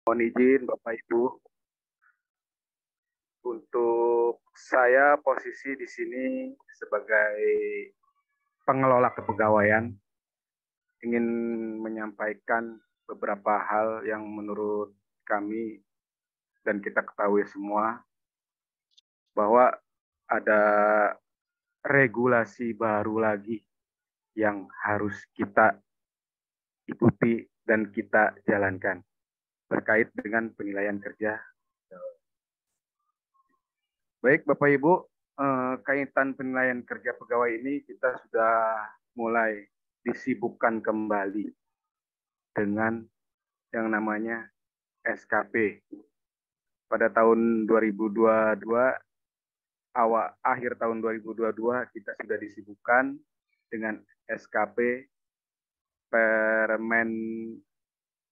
Mohon izin Bapak Ibu, untuk saya posisi di sini sebagai pengelola kepegawaian ingin menyampaikan beberapa hal yang menurut kami dan kita ketahui semua bahwa ada regulasi baru lagi yang harus kita ikuti dan kita jalankan terkait dengan penilaian kerja. Baik Bapak Ibu, kaitan penilaian kerja pegawai ini kita sudah mulai disibukkan kembali dengan yang namanya SKP. Pada tahun 2022, akhir tahun 2022 kita sudah disibukkan dengan SKP Permen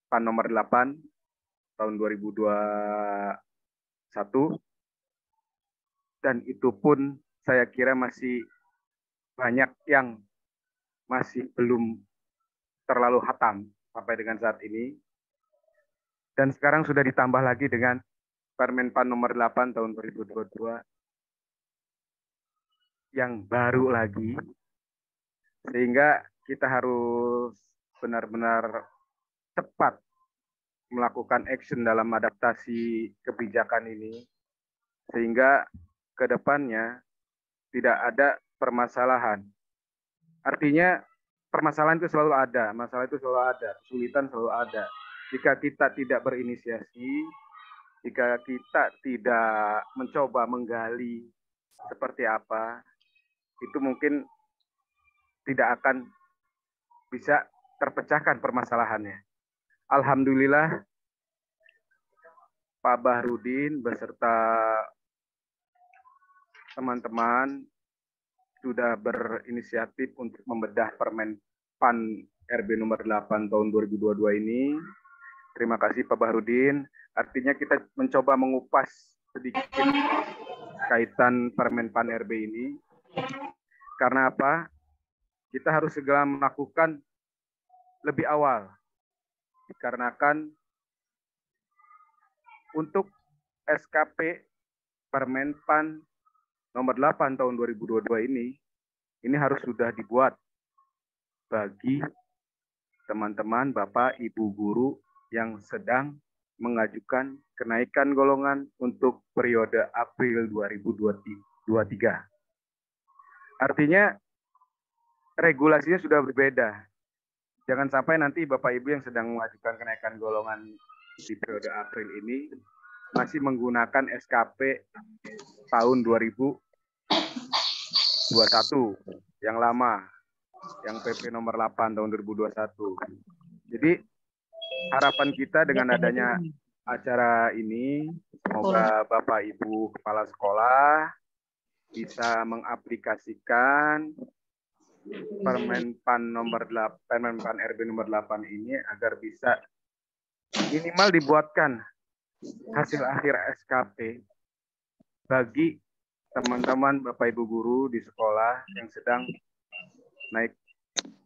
Pan nomor 8 tahun 2021, dan itu pun saya kira masih banyak yang masih belum terlalu hatam sampai dengan saat ini. Dan sekarang sudah ditambah lagi dengan Permen Pan nomor 8 tahun 2022 yang baru lagi, sehingga kita harus benar-benar cepat melakukan action dalam adaptasi kebijakan ini, sehingga ke depannya tidak ada permasalahan. Artinya permasalahan itu selalu ada, masalah itu selalu ada, kesulitan selalu ada. Jika kita tidak berinisiasi, jika kita tidak mencoba menggali seperti apa, itu mungkin tidak akan bisa terpecahkan permasalahannya. Alhamdulillah Pak Bahrudin beserta teman-teman sudah berinisiatif untuk membedah Permen Pan RB nomor 8 tahun 2022 ini. Terima kasih Pak Bahrudin. Artinya kita mencoba mengupas sedikit kaitan Permen Pan RB ini. Karena apa? Kita harus segera melakukan lebih awal. Dikarenakan untuk SKP Permen Pan nomor 8 tahun 2022 ini harus sudah dibuat bagi teman-teman Bapak Ibu guru yang sedang mengajukan kenaikan golongan untuk periode April 2023. Artinya regulasinya sudah berbeda. Jangan sampai nanti Bapak Ibu yang sedang mengajukan kenaikan golongan di periode April ini masih menggunakan SKP tahun 2021 yang lama, yang PP nomor 8 tahun 2021. Jadi harapan kita dengan adanya acara ini, semoga Bapak Ibu Kepala Sekolah bisa mengaplikasikan Permen Pan nomor 8, Permen Pan RB nomor 8 ini agar bisa minimal dibuatkan hasil akhir SKP bagi teman-teman Bapak Ibu guru di sekolah yang sedang naik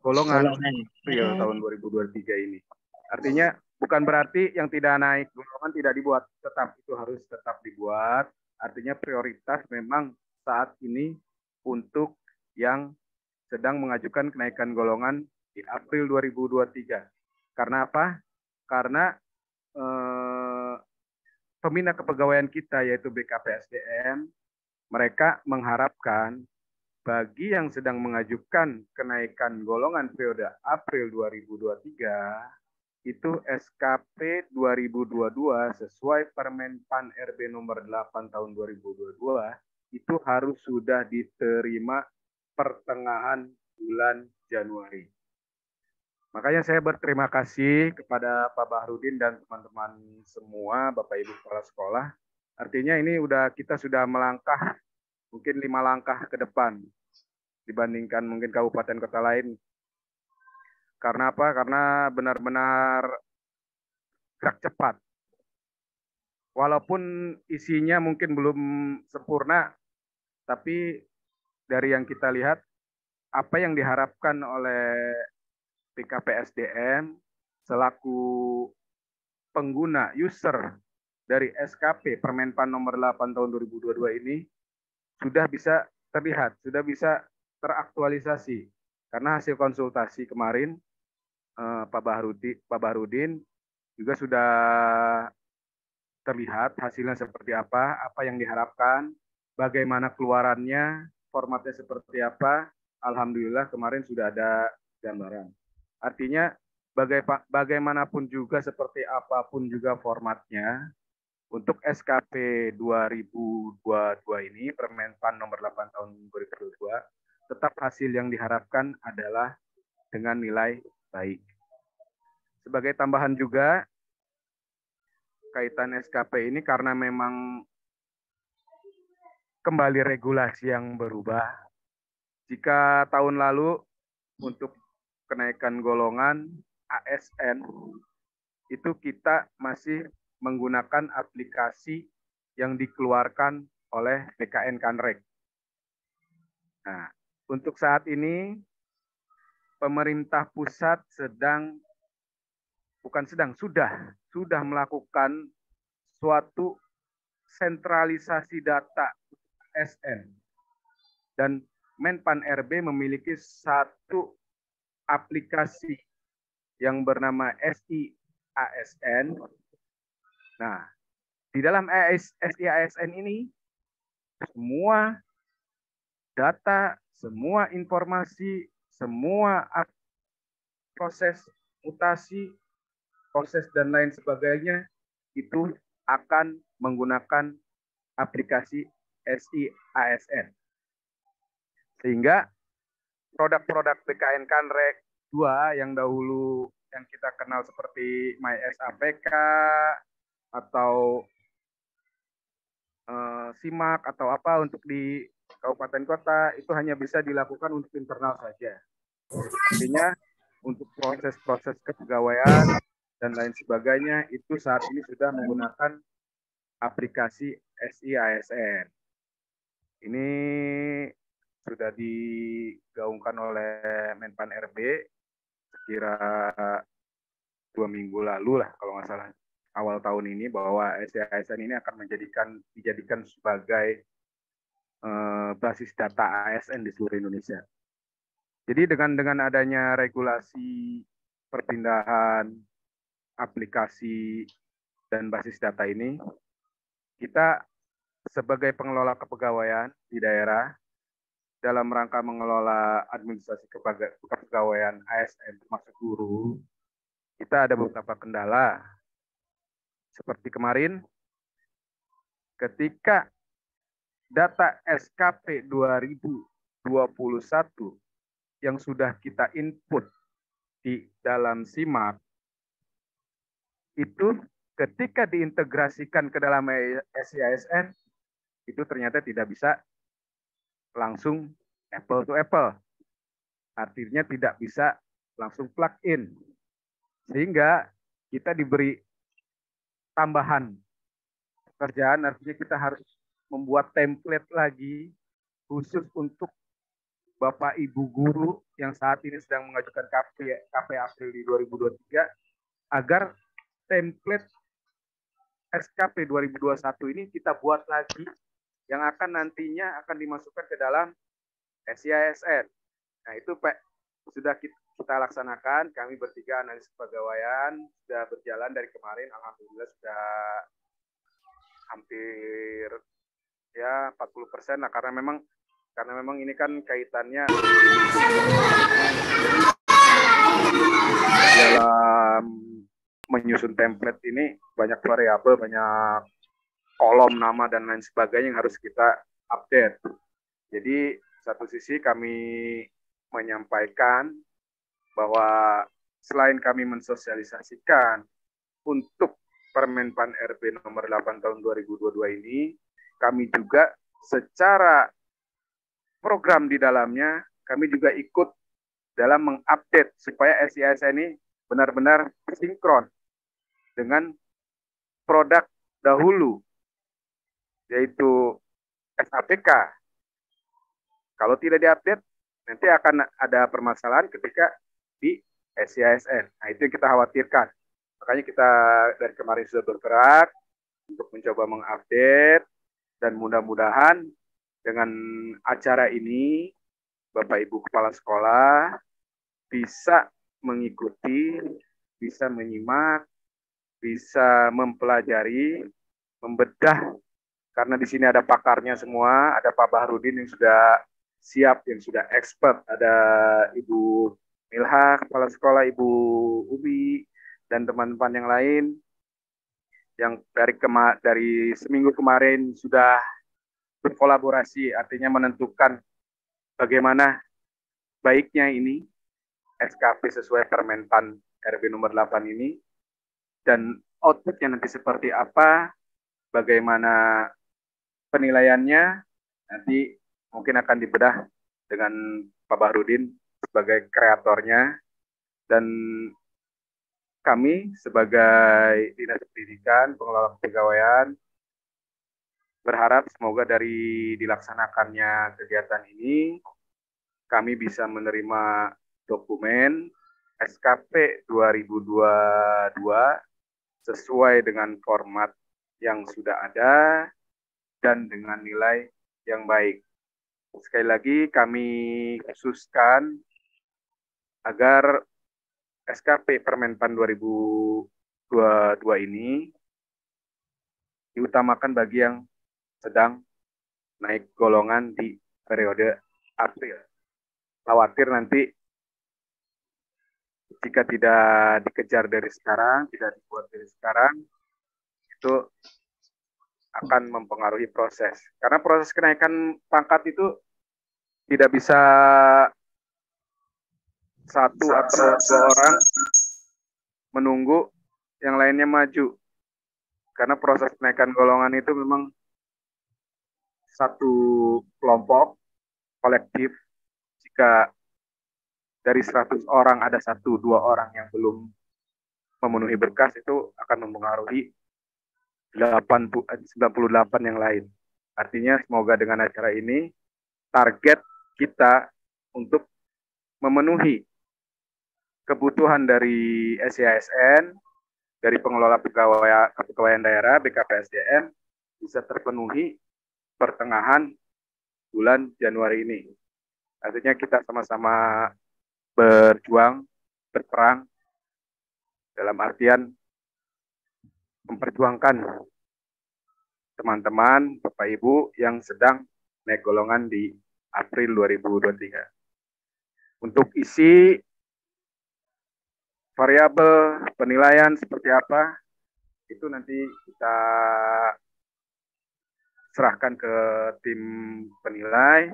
golongan April tahun 2023 ini. Artinya bukan berarti yang tidak naik golongan tidak dibuat, tetap itu harus tetap dibuat. Artinya prioritas memang saat ini untuk yang sedang mengajukan kenaikan golongan di April 2023. Karena apa? Karena pembina kepegawaian kita yaitu BKPSDM, mereka mengharapkan bagi yang sedang mengajukan kenaikan golongan periode April 2023 itu SKP 2022 sesuai Permen Pan RB nomor 8 tahun 2022 itu harus sudah diterima pertengahan bulan Januari. Makanya saya berterima kasih kepada Pak Bahrudin dan teman-teman semua, Bapak Ibu Kepala Sekolah. Artinya ini kita sudah melangkah mungkin 5 langkah ke depan dibandingkan mungkin kabupaten kota lain. Karena apa? Karena benar-benar gerak cepat. Walaupun isinya mungkin belum sempurna, tapi dari yang kita lihat, apa yang diharapkan oleh BKPSDM selaku pengguna user dari SKP Permenpan nomor 8 tahun 2022 ini sudah bisa terlihat, sudah bisa teraktualisasi. Karena hasil konsultasi kemarin Pak Baharudin juga sudah terlihat hasilnya seperti apa yang diharapkan, bagaimana keluarannya, formatnya seperti apa. Alhamdulillah kemarin sudah ada gambaran. Artinya bagaimanapun juga seperti apapun juga formatnya, untuk SKP 2022 ini, Permenpan nomor 8 tahun 2022, tetap hasil yang diharapkan adalah dengan nilai baik. Sebagai tambahan juga, kaitan SKP ini karena memang kembali regulasi yang berubah. Jika tahun lalu untuk kenaikan golongan ASN, itu kita masih menggunakan aplikasi yang dikeluarkan oleh BKN Kanrek. Nah, untuk saat ini pemerintah pusat sudah melakukan suatu sentralisasi data ASN dan Menpan RB memiliki satu aplikasi yang bernama SI ASN. Nah, di dalam SI ASN ini semua data, semua informasi, semua proses mutasi, proses dan lain sebagainya itu akan menggunakan aplikasi SI ASN. Sehingga produk-produk BKN Kanrek 2 yang dahulu yang kita kenal seperti MySAPK atau SIMAK atau apa untuk di kabupaten kota itu hanya bisa dilakukan untuk internal saja. Artinya untuk proses-proses kepegawaian dan lain sebagainya itu saat ini sudah menggunakan aplikasi SI ASN. Ini sudah digaungkan oleh Menpan RB sekira 2 minggu lalu lah kalau nggak salah, awal tahun ini, bahwa SI ASN ini akan dijadikan sebagai basis data ASN di seluruh Indonesia. Jadi dengan adanya regulasi perpindahan aplikasi dan basis data ini, kita sebagai pengelola kepegawaian di daerah dalam rangka mengelola administrasi kepegawaian ASN termasuk guru, kita ada beberapa kendala. Seperti kemarin, ketika data SKP 2021 yang sudah kita input di dalam SIMAK, itu ketika diintegrasikan ke dalam SI ASN, itu ternyata tidak bisa langsung apple to apple. Artinya tidak bisa langsung plug in. Sehingga kita diberi tambahan pekerjaan, artinya kita harus membuat template lagi khusus untuk Bapak Ibu guru yang saat ini sedang mengajukan KP April di 2023, agar template SKP 2021 ini kita buat lagi yang akan nantinya akan dimasukkan ke dalam SI ASN. Nah, itu Pak sudah kita laksanakan. Kami bertiga analis kepegawaian sudah berjalan dari kemarin. Alhamdulillah sudah hampir ya 40% lah, karena memang ini kan kaitannya dalam menyusun template ini banyak variabel, banyak kolom nama dan lain sebagainya yang harus kita update. Jadi satu sisi kami menyampaikan bahwa selain kami mensosialisasikan untuk Permenpan RB nomor 8 tahun 2022 ini, kami juga secara program di dalamnya, kami juga ikut dalam mengupdate supaya SI ASN ini benar-benar sinkron dengan produk dahulu, yaitu SAPK. Kalau tidak diupdate, nanti akan ada permasalahan ketika di SI ASN. Nah, itu yang kita khawatirkan. Makanya kita dari kemarin sudah bergerak untuk mencoba mengupdate, dan mudah-mudahan dengan acara ini Bapak Ibu Kepala Sekolah bisa mengikuti, bisa menyimak, bisa mempelajari, membedah, karena di sini ada pakarnya semua, ada Pak Bahrudin yang sudah siap, yang sudah expert, ada Ibu Milha, Kepala Sekolah, Ibu Ubi, dan teman-teman yang lain yang dari seminggu kemarin sudah berkolaborasi, artinya menentukan bagaimana baiknya ini SKP sesuai Permenpan RB nomor 8 ini, dan outputnya nanti seperti apa, bagaimana penilaiannya, nanti mungkin akan dibedah dengan Pak Bahrudin sebagai kreatornya, dan kami sebagai Dinas Pendidikan, Pengelola Kepegawaian, berharap semoga dari dilaksanakannya kegiatan ini, kami bisa menerima dokumen SKP 2022 sesuai dengan format yang sudah ada dan dengan nilai yang baik. Sekali lagi kami khususkan agar SKP Permenpan 2022 ini diutamakan bagi yang sedang naik golongan di periode April. Khawatir nanti jika tidak dikejar dari sekarang, tidak dibuat dari sekarang, itu akan mempengaruhi proses. Karena proses kenaikan pangkat itu tidak bisa satu atau dua orang menunggu yang lainnya maju. Karena proses kenaikan golongan itu memang satu kelompok kolektif. Jika dari 100 orang ada 1-2 orang yang belum memenuhi berkas, itu akan mempengaruhi 98 yang lain. Artinya semoga dengan acara ini target kita untuk memenuhi kebutuhan dari SEASN, dari pengelola kepegawaian daerah BKPSDM bisa terpenuhi pertengahan bulan Januari ini. Artinya kita sama-sama berjuang, berperang, dalam artian memperjuangkan teman-teman, Bapak Ibu yang sedang naik golongan di April 2023. Untuk isi variabel penilaian seperti apa, itu nanti kita serahkan ke tim penilai.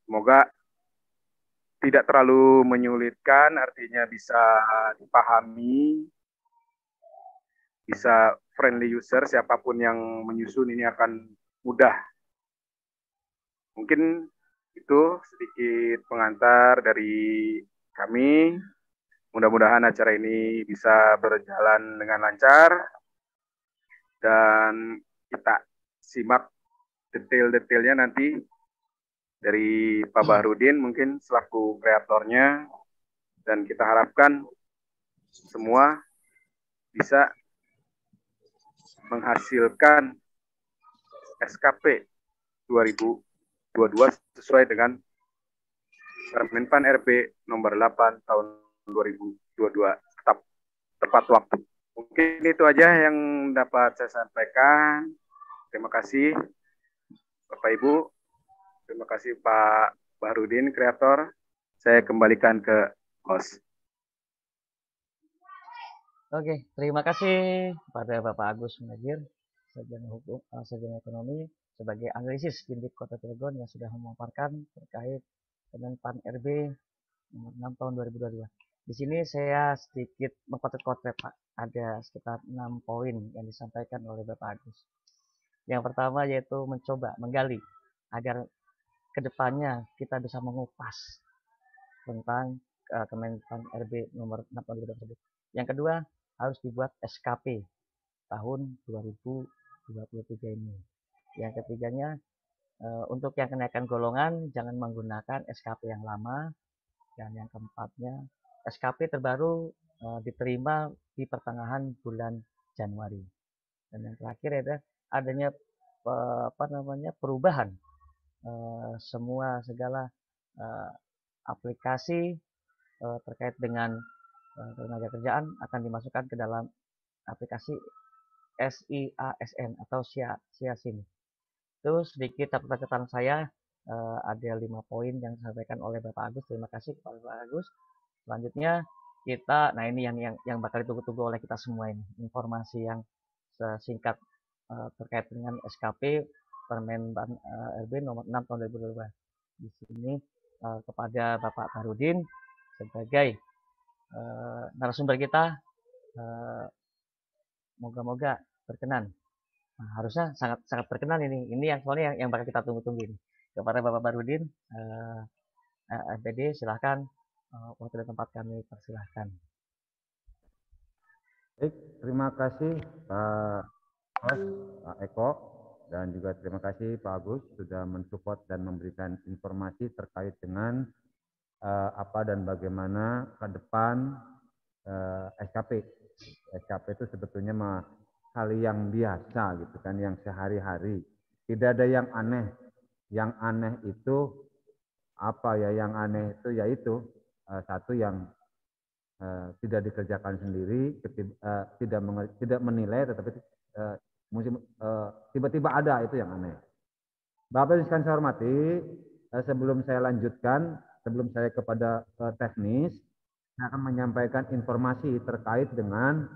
Semoga tidak terlalu menyulitkan, artinya bisa dipahami, bisa friendly user, siapapun yang menyusun ini akan mudah. Mungkin itu sedikit pengantar dari kami. Mudah-mudahan acara ini bisa berjalan dengan lancar dan kita simak detail-detailnya nanti dari Pak Bahrudin mungkin selaku kreatornya, dan kita harapkan semua bisa menghasilkan SKP 2022 sesuai dengan Permenpan RB nomor 8 tahun 2022 tepat waktu. Mungkin itu aja yang dapat saya sampaikan. Terima kasih Bapak Ibu. Terima kasih Pak Bahrudin, kreator. Saya kembalikan ke host. Oke, terima kasih kepada Bapak Agus Munajir, Sarjana Hukum, Sarjana Ekonomi, sebagai analisis Dindik Kota Cilegon yang sudah memaparkan terkait Permenpan RB nomor 6 tahun 2022. Di sini saya sedikit mengkotret-kotret, Pak. Ada sekitar 6 poin yang disampaikan oleh Bapak Agus. Yang pertama yaitu mencoba menggali agar kedepannya kita bisa mengupas tentang Kemenpan RB nomor 6 tahun 2022 tersebut. Yang kedua, harus dibuat SKP tahun 2023 ini. Yang ketiganya, untuk yang kenaikan golongan jangan menggunakan SKP yang lama. Dan yang keempatnya, SKP terbaru diterima di pertengahan bulan Januari. Dan yang terakhir adalah adanya perubahan semua segala aplikasi terkait dengan tenaga kerjaan akan dimasukkan ke dalam aplikasi SIASN atau SIASIN. Itu sedikit catatan saya, ada 5 poin yang disampaikan oleh Bapak Agus. Terima kasih kepada Bapak Agus. Selanjutnya kita, nah ini yang bakal ditunggu-tunggu oleh kita semua ini, informasi yang singkat terkait dengan SKP Permen RB nomor 6 tahun 2022. Di sini kepada Bapak Farudin sebagai narasumber kita, moga-moga berkenan. Nah, harusnya sangat berkenan ini. Ini yang soalnya yang bakal kita tunggu-tunggu ini. Kepada Bapak Farudin, FPD silahkan, waktu dan tempat kami persilahkan. Baik, terima kasih Pak Host, Pak Eko, dan juga terima kasih Pak Agus sudah mensupport dan memberikan informasi terkait dengan apa dan bagaimana ke depan SKP. SKP itu sebetulnya hal yang biasa gitu kan, yang sehari-hari. Tidak ada yang aneh. Yang aneh itu apa ya? Yang aneh itu yaitu satu yang tidak dikerjakan sendiri, tidak menilai, tetapi tiba-tiba ada, itu yang aneh. Bapak Ibu sekalian saya hormati, sebelum saya lanjutkan, sebelum saya kepada teknis, saya akan menyampaikan informasi terkait dengan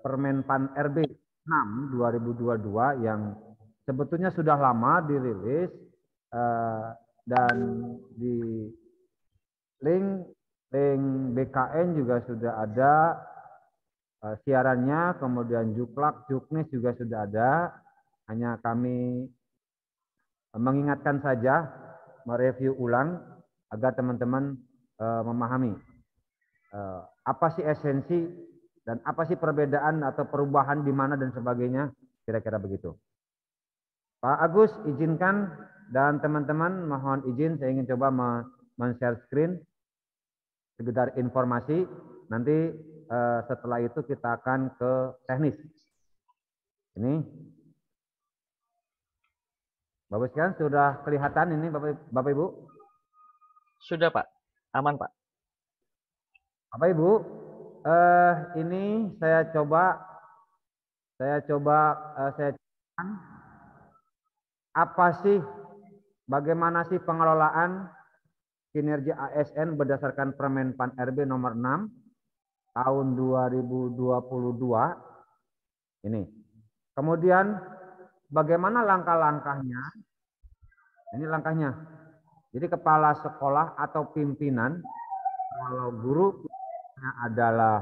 Permen Pan RB 6 2022 yang sebetulnya sudah lama dirilis dan di link BKN juga sudah ada siarannya, kemudian Juklak, Juknis juga sudah ada. Hanya kami mengingatkan saja, mereview ulang agar teman-teman memahami apa sih esensi dan apa sih perbedaan atau perubahan di mana dan sebagainya, kira-kira begitu. Pak Agus izinkan, dan teman-teman mohon izin, saya ingin coba men-share screen sekedar informasi. Nanti setelah itu kita akan ke teknis. Ini Bapak sekalian sudah kelihatan ini Bapak Ibu? Sudah Pak, aman Pak. Bapak Ibu, ini saya coba apa sih, bagaimana sih pengelolaan kinerja ASN berdasarkan Permen Pan RB nomor 6 tahun 2022 ini. Kemudian bagaimana langkah-langkahnya? Ini langkahnya. Jadi kepala sekolah atau pimpinan, kalau guru adalah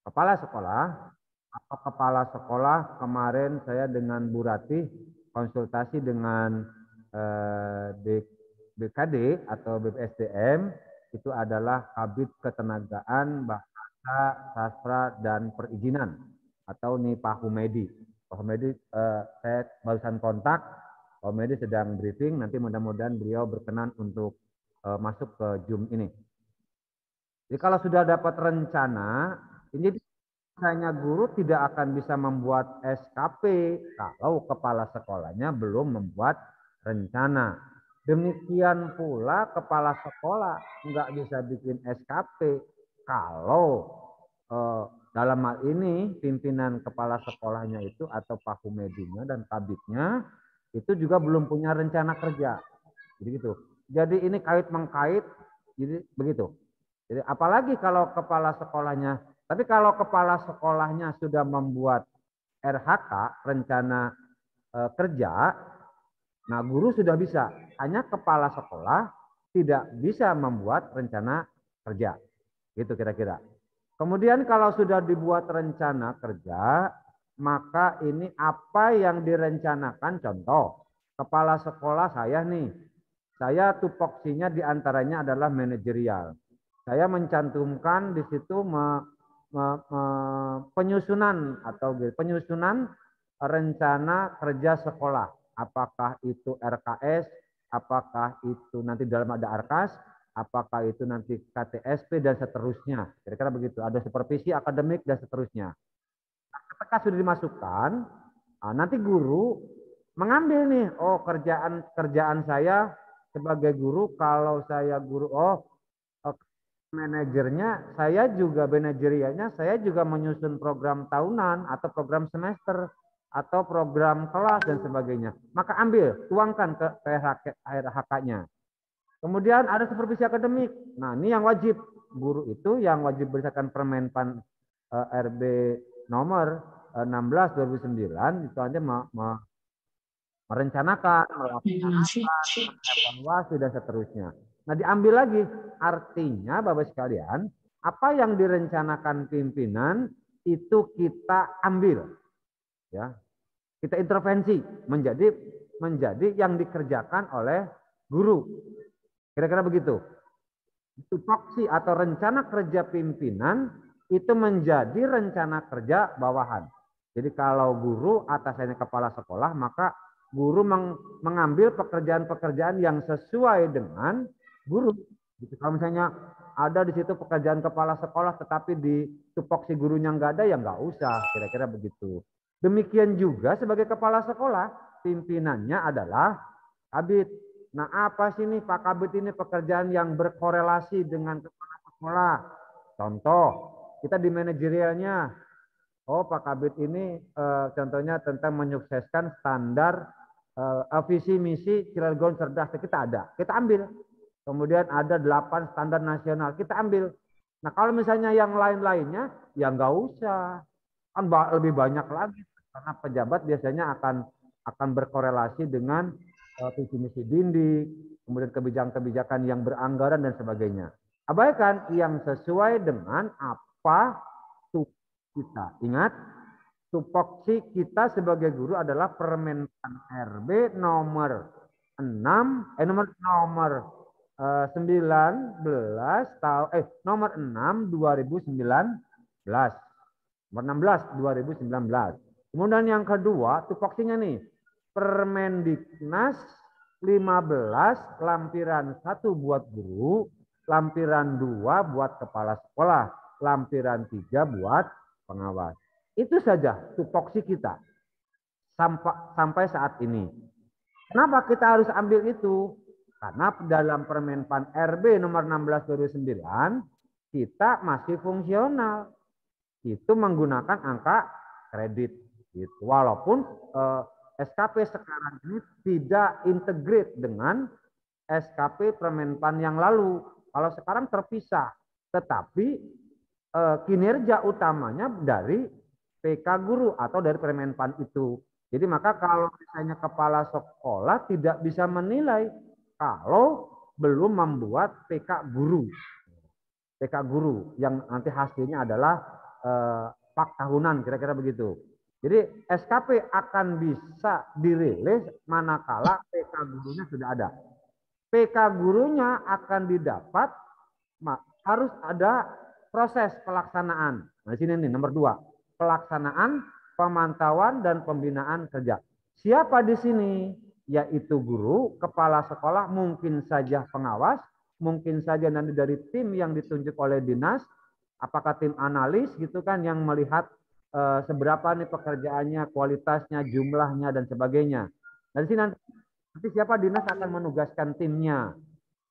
kepala sekolah atau kepala sekolah, kemarin saya dengan Bu Ratih konsultasi dengan BKD atau BPSDM, itu adalah Kabid Ketenagaan, Bahasa, Sastra, dan Perizinan atau nih Pak Humedi. Pak Humedi saya barusan kontak, Pak Humedi sedang briefing, nanti mudah-mudahan beliau berkenan untuk masuk ke Zoom ini. Jadi kalau sudah dapat rencana, ini misalnya guru tidak akan bisa membuat SKP kalau kepala sekolahnya belum membuat rencana. Demikian pula kepala sekolah nggak bisa bikin SKP kalau dalam hal ini pimpinan kepala sekolahnya itu atau Pak Humedinya dan kabitnya itu juga belum punya rencana kerja. Jadi gitu. Jadi ini kait mengkait, jadi begitu. Jadi apalagi kalau kepala sekolahnya, tapi kalau kepala sekolahnya sudah membuat RHK, rencana kerja, nah guru sudah bisa. Hanya kepala sekolah tidak bisa membuat rencana kerja. Gitu kira-kira. Kemudian kalau sudah dibuat rencana kerja, maka ini apa yang direncanakan, contoh, kepala sekolah saya nih, saya tupoksinya diantaranya adalah manajerial. Saya mencantumkan di situ penyusunan rencana kerja sekolah. Apakah itu RKS, apakah itu nanti dalam ada ARKAS, apakah itu nanti KTSP dan seterusnya. Kira-kira begitu. Ada supervisi akademik dan seterusnya. Ketika sudah dimasukkan, nanti guru mengambil nih, oh kerjaan saya sebagai guru, kalau saya guru, manajernya, saya juga manajerialnya, saya juga menyusun program tahunan atau program semester atau program kelas dan sebagainya. Maka ambil, tuangkan ke HK-nya. Kemudian ada supervisi akademik. Nah, ini yang wajib. Guru itu yang wajib berdasarkan Permenpan RB nomor 16 2009 itu aja merencanakan, melaksanakan, evaluasi dan seterusnya. Nah, diambil lagi. Artinya Bapak sekalian, apa yang direncanakan pimpinan itu kita ambil. Ya. Kita intervensi menjadi yang dikerjakan oleh guru. Kira-kira begitu. Tupoksi atau rencana kerja pimpinan itu menjadi rencana kerja bawahan. Jadi kalau guru atasannya kepala sekolah, maka guru mengambil pekerjaan-pekerjaan yang sesuai dengan guru. Gitu. Kalau misalnya ada di situ pekerjaan kepala sekolah, tetapi di tupoksi gurunya nggak ada, ya nggak usah. Kira-kira begitu. Demikian juga sebagai kepala sekolah, pimpinannya adalah kabid. Nah, apa sih nih Pak Kabid ini pekerjaan yang berkorelasi dengan kepala sekolah? Contoh, kita di manajerialnya, oh Pak Kabid ini contohnya tentang menyukseskan standar visi misi Cilegon cerdas, kita ada, kita ambil. Kemudian ada 8 standar nasional, kita ambil. Nah, kalau misalnya yang lain-lainnya, ya nggak usah, kan lebih banyak lagi, karena pejabat biasanya akan berkorelasi dengan visi misi dindik, kemudian kebijakan-kebijakan yang beranggaran dan sebagainya. Abaikan yang sesuai dengan apa tupoksi kita. Ingat, tupoksi kita sebagai guru adalah Permenpan RB nomor 6, nomor 19 nomor 6 2019. Nomor 16 2019. Kemudian yang kedua, tupoksinya nih. Permendiknas 15 lampiran 1 buat guru, lampiran 2 buat kepala sekolah, lampiran 3 buat pengawas. Itu saja tupoksi kita sampai saat ini. Kenapa kita harus ambil itu? Karena dalam Permenpan RB nomor 16 2009 kita masih fungsional. Itu menggunakan angka kredit. Gitu. Walaupun SKP sekarang ini tidak integrate dengan SKP Permenpan yang lalu. Kalau sekarang terpisah. Tetapi kinerja utamanya dari PK guru atau dari Permenpan itu. Jadi maka kalau misalnya kepala sekolah tidak bisa menilai kalau belum membuat PK guru. PK guru yang nanti hasilnya adalah pak tahunan, kira-kira begitu. Jadi SKP akan bisa dirilis manakala PK gurunya sudah ada. PK gurunya akan didapat, harus ada proses pelaksanaan. Nah, di sini nih nomor 2, pelaksanaan, pemantauan dan pembinaan kerja. Siapa di sini? Yaitu guru, kepala sekolah, mungkin saja pengawas, mungkin saja nanti dari tim yang ditunjuk oleh dinas, apakah tim analis gitu kan yang melihat seberapa nih pekerjaannya, kualitasnya, jumlahnya dan sebagainya. Dari sini nanti siapa dinas akan menugaskan timnya.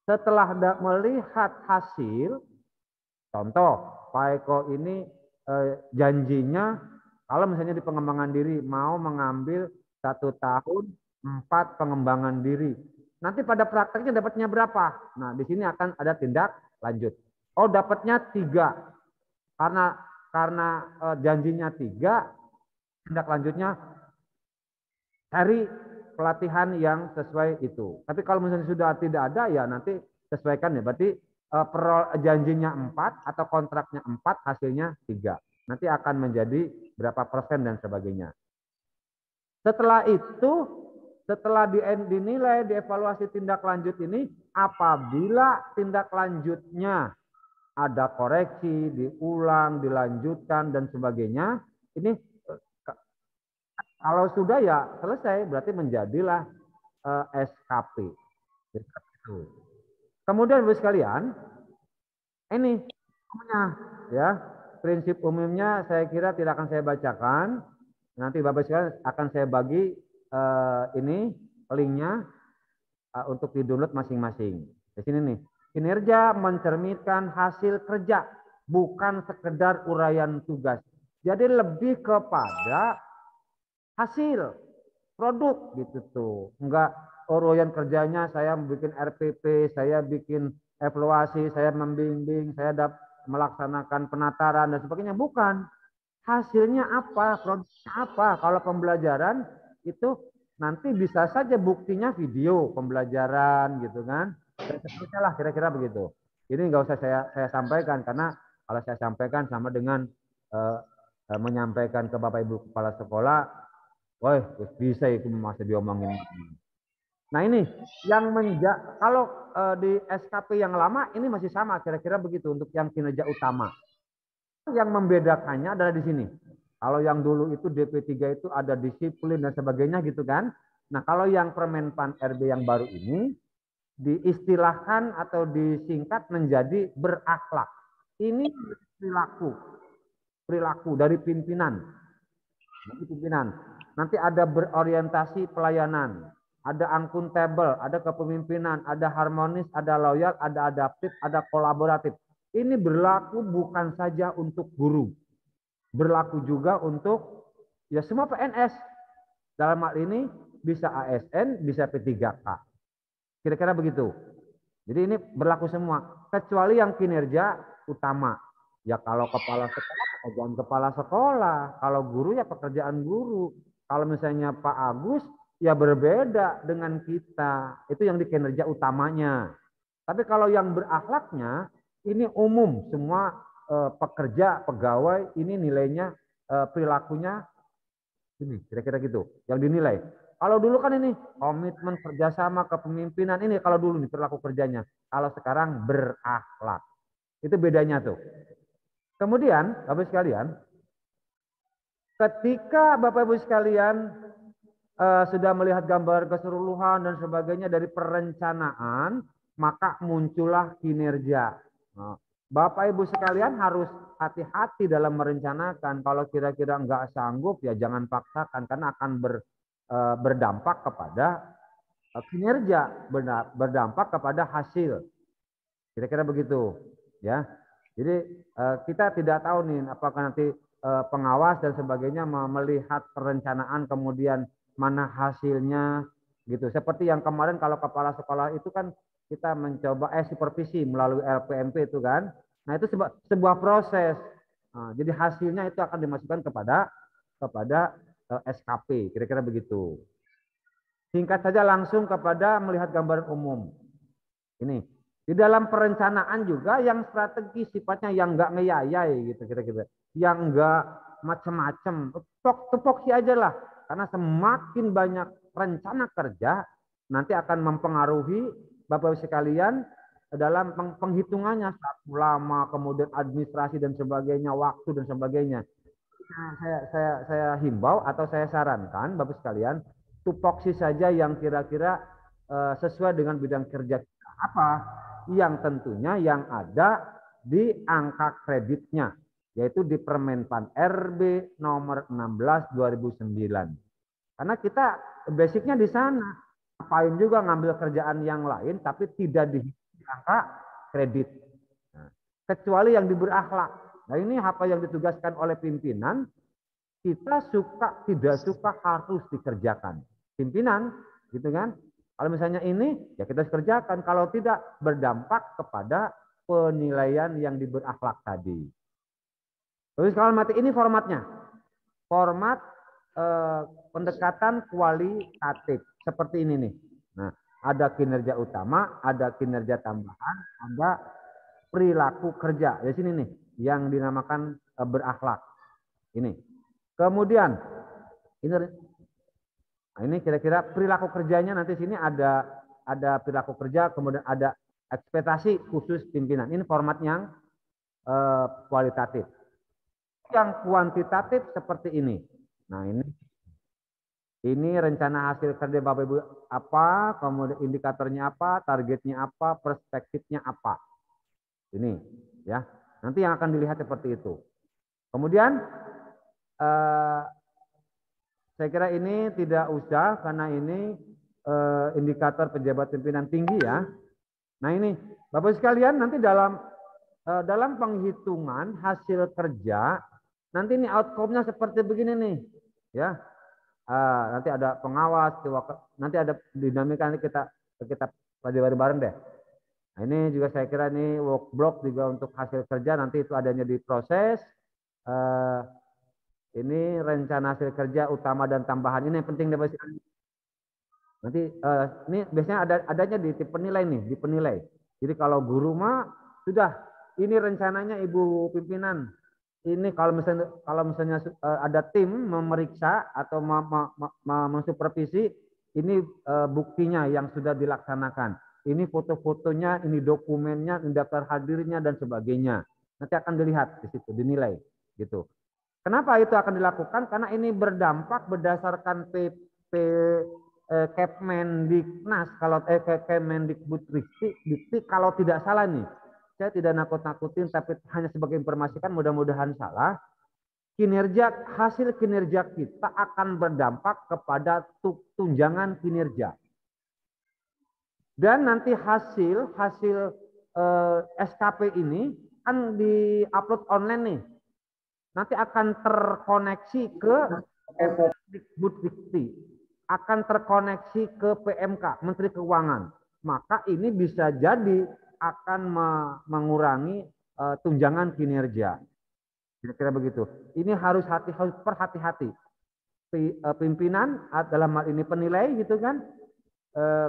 Setelah melihat hasil, contoh Pak Eko ini janjinya kalau misalnya di pengembangan diri mau mengambil 1 tahun 4 pengembangan diri. Nanti pada prakteknya dapatnya berapa? Nah, di sini akan ada tindak lanjut. Oh, dapatnya 3. Karena janjinya 3, tindak lanjutnya cari pelatihan yang sesuai itu. Tapi kalau misalnya sudah tidak ada, ya nanti sesuaikan ya. Berarti janjinya 4 atau kontraknya 4, hasilnya 3. Nanti akan menjadi berapa persen dan sebagainya. Setelah itu, setelah dinilai, dievaluasi tindak lanjut ini, apabila tindak lanjutnya ada koreksi, diulang, dilanjutkan, dan sebagainya, ini Kalau sudah ya selesai, berarti menjadilah SKP. Kemudian Bapak sekalian, ini umumnya ya. Prinsip umumnya saya kira tidak akan saya bacakan. Nanti Bapak sekalian akan saya bagi ini linknya untuk di-download masing-masing. Di sini nih, kinerja mencerminkan hasil kerja, bukan sekedar uraian tugas. Jadi lebih kepada hasil produk gitu tuh. Enggak uraian kerjanya saya bikin RPP, saya bikin evaluasi, saya membimbing, saya melaksanakan penataran dan sebagainya. Bukan. Hasilnya apa, produknya apa. Kalau pembelajaran itu nanti bisa saja buktinya video pembelajaran gitu kan. Dan seterusnya lah kira-kira begitu. Ini nggak usah saya sampaikan karena kalau saya sampaikan sama dengan menyampaikan ke Bapak Ibu Kepala Sekolah, wah bisa itu masih diomongin. Nah ini yang kalau di SKP yang lama ini masih sama kira-kira begitu untuk yang kinerja utama. Yang membedakannya adalah di sini. Kalau yang dulu itu DP3 itu ada disiplin dan sebagainya gitu kan. Nah kalau yang Permenpan RB yang baru ini diistilahkan atau disingkat menjadi berakhlak. Ini perilaku dari pimpinan. Nanti ada berorientasi pelayanan, ada akuntabel, ada kepemimpinan, ada harmonis, ada loyal, ada adaptif, ada kolaboratif. Ini berlaku bukan saja untuk guru, berlaku juga untuk ya semua PNS. Dalam hal ini bisa ASN, bisa P3K. Kira-kira begitu. Jadi ini berlaku semua, kecuali yang kinerja utama. Ya kalau kepala sekolah, pekerjaan kepala sekolah. Kalau guru ya pekerjaan guru. Kalau misalnya Pak Agus, ya berbeda dengan kita. Itu yang di kinerja utamanya. Tapi kalau yang berakhlaknya, ini umum. Semua pekerja, pegawai, ini nilainya, perilakunya, ini kira-kira gitu. Yang dinilai. Kalau dulu kan ini komitmen kerjasama kepemimpinan ini kalau dulu nih perilaku kerjanya. Kalau sekarang berakhlak. Itu bedanya tuh. Kemudian Bapak sekalian, ketika Bapak Ibu sekalian sudah melihat gambar keseluruhan dan sebagainya dari perencanaan, maka muncullah kinerja. Nah, Bapak Ibu sekalian harus hati-hati dalam merencanakan. Kalau kira-kira nggak sanggup ya jangan paksakan karena akan berdampak kepada kinerja, berdampak kepada hasil. Kira-kira begitu, ya. Jadi kita tidak tahu nih apakah nanti pengawas dan sebagainya melihat perencanaan kemudian mana hasilnya gitu. Seperti yang kemarin kalau kepala sekolah itu kan kita mencoba supervisi melalui LPMP itu kan. Nah itu sebuah proses. Nah, jadi hasilnya itu akan dimasukkan kepada SKP, kira-kira begitu. Singkat saja langsung kepada melihat gambaran umum. Ini di dalam perencanaan juga yang strategi sifatnya yang enggak ngeyayai gitu kira-kira. Yang enggak macam-macam. Tepok-tepok aja lah. Karena semakin banyak rencana kerja nanti akan mempengaruhi Bapak Ibu sekalian dalam penghitungannya lama, kemudian administrasi dan sebagainya, waktu dan sebagainya. Saya himbau atau saya sarankan Bapak sekalian tupoksi saja yang kira-kira sesuai dengan bidang kerja kita. Apa? Yang tentunya yang ada di angka kreditnya, yaitu di Permenpan RB nomor 16 2009. Karena kita basicnya di sana. Ngapain juga ngambil kerjaan yang lain tapi tidak di angka kredit. Nah, kecuali yang berakhlak. Nah ini apa yang ditugaskan oleh pimpinan, kita suka tidak suka harus dikerjakan. Pimpinan, gitu kan? Kalau misalnya ini, ya kita kerjakan. Kalau tidak, berdampak kepada penilaian yang berakhlak tadi. Terus kalau mati ini formatnya. Format pendekatan kualitatif. Seperti ini nih. Nah, ada kinerja utama, ada kinerja tambahan, ada perilaku kerja. Di sini nih, yang dinamakan berakhlak. Ini. Kemudian, ini kira-kira perilaku kerjanya nanti sini ada perilaku kerja, kemudian ada ekspektasi khusus pimpinan. Ini format yang kualitatif. Yang kuantitatif seperti ini. Nah ini Ini rencana hasil kerja Bapak Ibu apa, kemudian indikatornya apa, targetnya apa, perspektifnya apa. Ini ya. Nanti yang akan dilihat seperti itu. Kemudian saya kira ini tidak usah karena ini indikator pejabat pimpinan tinggi ya. Nah ini Bapak sekalian nanti dalam penghitungan hasil kerja nanti ini outcome-nya seperti begini nih ya. Nanti ada pengawas, nanti ada dinamika, nanti kita pelajari bareng deh. Nah, ini juga saya kira ini work block juga untuk hasil kerja nanti itu adanya di proses. Ini rencana hasil kerja utama dan tambahan ini yang penting deh. Nanti ini biasanya adanya di penilai nih, di penilai. Jadi kalau guru mah sudah ini rencananya Ibu pimpinan. Ini kalau misalnya ada tim memeriksa atau mensupervisi, ini buktinya yang sudah dilaksanakan. Ini foto-fotonya, ini dokumennya, ini daftar hadirnya dan sebagainya. Nanti akan dilihat di situ, dinilai gitu. Kenapa itu akan dilakukan? Karena ini berdampak berdasarkan Kemendiknas Kemendikbudristek kalau tidak salah nih. Saya tidak nakut-nakutin tapi hanya sebagai informasi kan mudah-mudahan salah. Hasil kinerja kita akan berdampak kepada tunjangan kinerja. Dan nanti hasil SKP ini kan di-upload online nih. Nanti akan terkoneksi ke Kemendikbudristek, akan terkoneksi ke PMK, Menteri Keuangan. Maka ini bisa jadi akan mengurangi tunjangan kinerja. Kira-kira begitu. Ini harus hati-hati. Pimpinan dalam hal ini penilai gitu kan.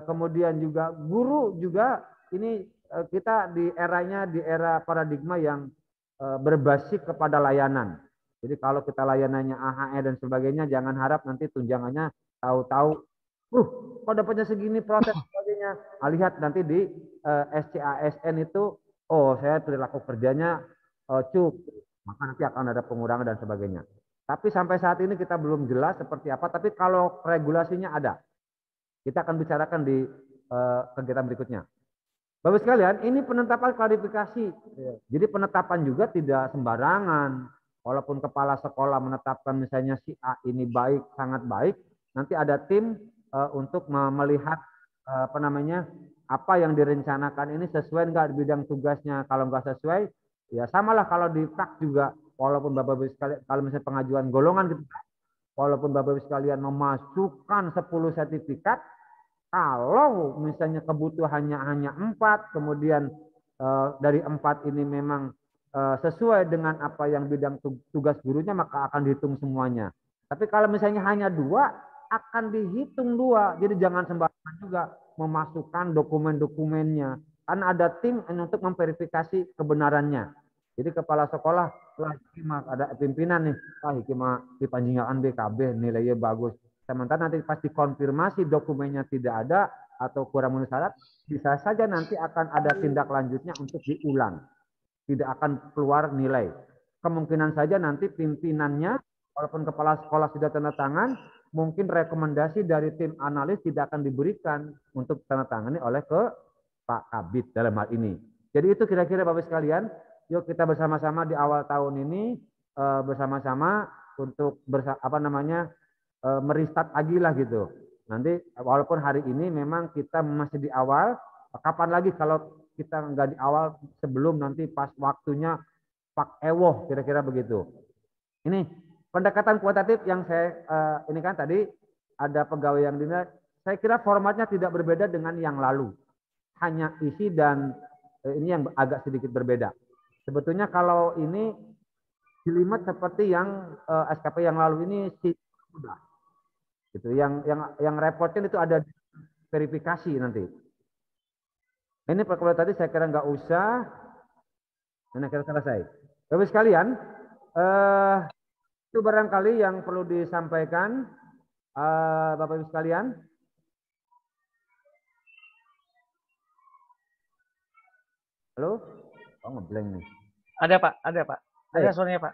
Kemudian juga guru juga ini kita di era paradigma yang berbasis kepada layanan. Jadi kalau kita layanannya AHE dan sebagainya, jangan harap nanti tunjangannya tahu-tahu, kok dapatnya segini proses sebagainya. Lihat nanti di SCASN itu, saya perilaku kerjanya cukup, maka nanti akan ada pengurangan dan sebagainya. Tapi sampai saat ini kita belum jelas seperti apa, tapi kalau regulasinya ada. Kita akan bicarakan di kegiatan berikutnya. Bapak sekalian, ini penetapan klarifikasi. Jadi penetapan juga tidak sembarangan. Walaupun kepala sekolah menetapkan misalnya si A ini baik, sangat baik, nanti ada tim untuk melihat apa yang direncanakan ini sesuai nggak di bidang tugasnya. Kalau nggak sesuai, ya samalah kalau di PAK juga. Walaupun Bapak sekalian, kalau misalnya pengajuan golongan gitu, walaupun Bapak sekalian memasukkan 10 sertifikat, kalau misalnya kebutuhannya hanya 4, kemudian dari 4 ini memang sesuai dengan apa yang bidang tugas gurunya, maka akan dihitung semuanya. Tapi kalau misalnya hanya 2, akan dihitung 2. Jadi jangan sembarangan juga memasukkan dokumen-dokumennya. Kan ada tim untuk memverifikasi kebenarannya. Jadi kepala sekolah, ada pimpinan nih, hikmah di panjingan BKB nilainya bagus. Sementara nanti pasti konfirmasi dokumennya tidak ada atau kurang memenuhi syarat, bisa saja nanti akan ada tindak lanjutnya untuk diulang. Tidak akan keluar nilai. Kemungkinan saja nanti pimpinannya, walaupun kepala sekolah sudah tanda tangan, mungkin rekomendasi dari tim analis tidak akan diberikan untuk tanda tangani oleh ke Pak Kabid dalam hal ini. Jadi itu kira-kira Bapak sekalian, yuk kita bersama-sama di awal tahun ini bersama-sama untuk merestart lagi lah gitu. Nanti walaupun hari ini memang kita masih di awal, kapan lagi kalau kita nggak di awal sebelum nanti pas waktunya Pak Ewoh, kira-kira begitu. Ini pendekatan kualitatif yang saya ini kan tadi ada pegawai yang dinilai. Saya kira formatnya tidak berbeda dengan yang lalu, hanya isi dan ini yang agak sedikit berbeda. Sebetulnya kalau ini jelimet seperti yang SKP yang lalu ini sudah. Gitu. Yang reportnya itu ada verifikasi nanti. Ini kalau tadi saya kira nggak usah. Ini kira selesai. Bapak sekalian, itu barangkali yang perlu disampaikan, Bapak Ibu sekalian. Halo? Oh, ngeblank nih. Ada Pak, ada Pak. Ada suaranya Pak.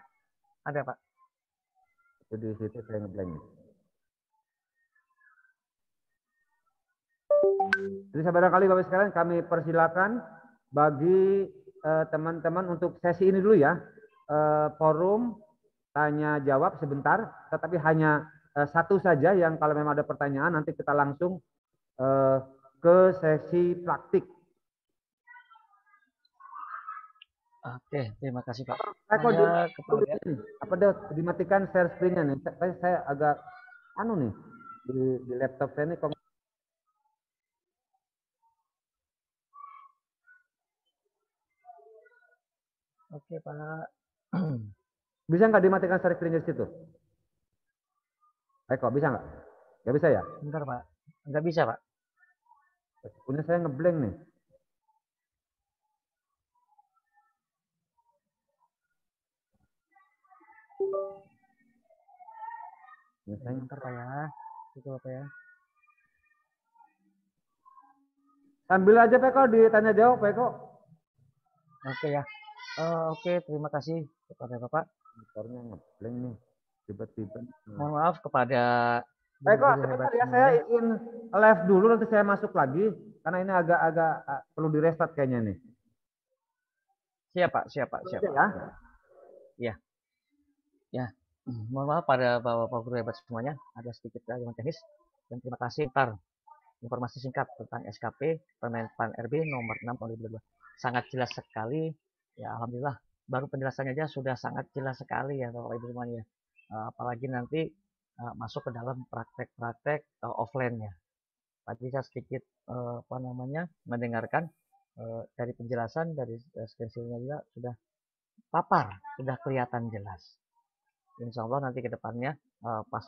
Ada Pak. Itu di situ saya ngeblank nih. Jadi barangkali Bapak sekalian kami persilakan bagi teman-teman untuk sesi ini dulu ya. Forum tanya jawab sebentar, tetapi hanya satu saja yang kalau memang ada pertanyaan nanti kita langsung ke sesi praktik. Oke, terima kasih Pak. Kok Saya kepada apa deh dimatikan share screen-nya nih. Saya agak anu nih di laptop saya ini kok. Oke Pak. Bisa nggak dimatikan share screen-nya di situ? Eko, bisa nggak? Nggak bisa ya? Bentar Pak. Nggak bisa Pak. Punya saya ngeblank nih. Bentar Pak ya. Itu apa ya? Sambil aja Peko ditanya jawab Peko. Oke ya. Oke, terima kasih kepada Bapak. Motornya ngeblank nih. Tiba-tiba. Mohon maaf kepada Peko, guru-guru hebat sebentar ya saya semuanya. izin live dulu nanti saya masuk lagi karena ini agak-agak perlu di restart kayaknya nih. Siap Pak, siap Pak, siap Pak. Ya. Ya. Ya. Mohon maaf pada Bapak guru hebat semuanya. Ada sedikit gangguan teknis. Dan terima kasih. Ntar informasi singkat tentang SKP Pan RB nomor 6 tahun 2022. Sangat jelas sekali. Ya, alhamdulillah. Baru penjelasannya aja sudah sangat jelas sekali ya Bapak Ibu semuanya. Apalagi nanti masuk ke dalam praktek-praktek offline-nya. Tadi saya sedikit mendengarkan dari penjelasan dari screen-nya juga sudah papar, sudah kelihatan jelas. Insya Allah nanti ke depannya pas